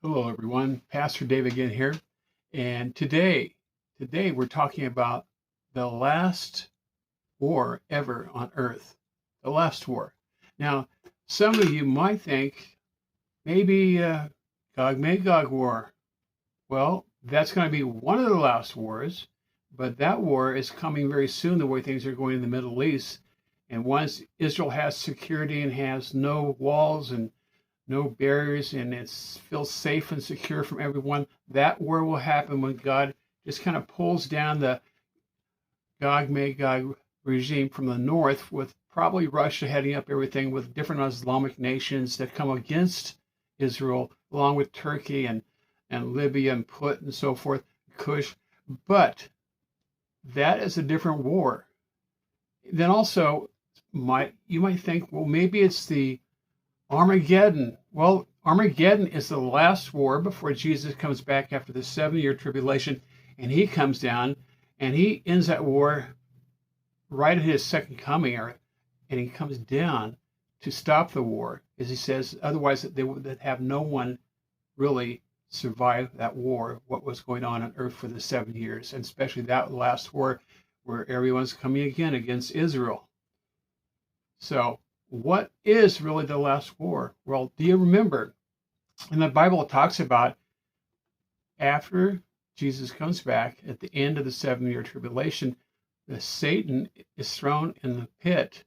Hello, everyone. Pastor Dave again here. And today we're talking about the last war ever on earth. The last war. Now, some of you might think maybe Gog-Magog war. Well, that's going to be one of the last wars, but that war is coming very soon, the way things are going in the Middle East. And once Israel has security and has no walls and no barriers, and it feels safe and secure from everyone, that war will happen when God just kind of pulls down the Gog-Magog regime from the north, with probably Russia heading up everything, with different Islamic nations that come against Israel, along with Turkey and Libya and Put and so forth, Kush. But that is a different war. Then also, you might think, well, maybe it's the Armageddon. Well, Armageddon is the last war before Jesus comes back after the 7-year tribulation, and he comes down and he ends that war right at his second coming, and he comes down to stop the war, as he says. Otherwise, they would have no one really survive that war, what was going on earth for the 7 years, and especially that last war where everyone's coming again against Israel. So what is really the last war? Well, do you remember in the Bible it talks about after Jesus comes back at the end of the 7-year tribulation, that Satan is thrown in the pit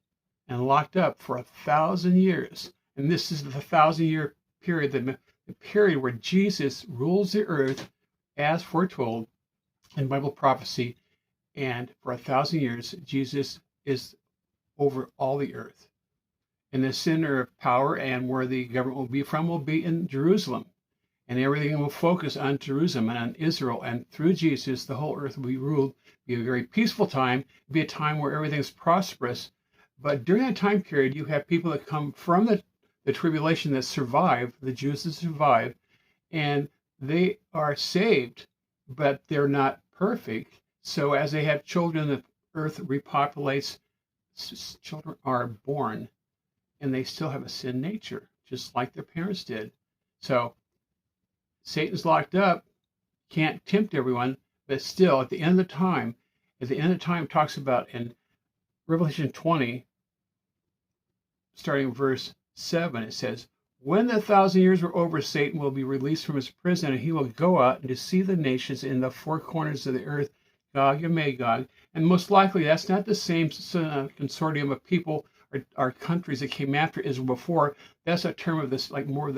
and locked up for 1,000 years. And this is the 1,000-year period, the period where Jesus rules the earth as foretold in Bible prophecy. And for 1,000 years, Jesus is over all the earth. And the center of power and where the government will be from will be in Jerusalem. And everything will focus on Jerusalem and on Israel. And through Jesus, the whole earth will be ruled. Be a very peaceful time, be a time where everything's prosperous. But during that time period, you have people that come from the tribulation that survive, the Jews that survive, and they are saved, but they're not perfect. So as they have children, the earth repopulates, children are born, and they still have a sin nature, just like their parents did. So Satan's locked up, can't tempt everyone, but still, at the end of time talks about in Revelation 20, starting verse 7, it says, when the 1,000 years were over, Satan will be released from his prison, and he will go out and deceive the nations in the four corners of the earth, Gog and Magog. And most likely, that's not the same consortium of people or countries that came after Israel before. That's a term of this, like more of the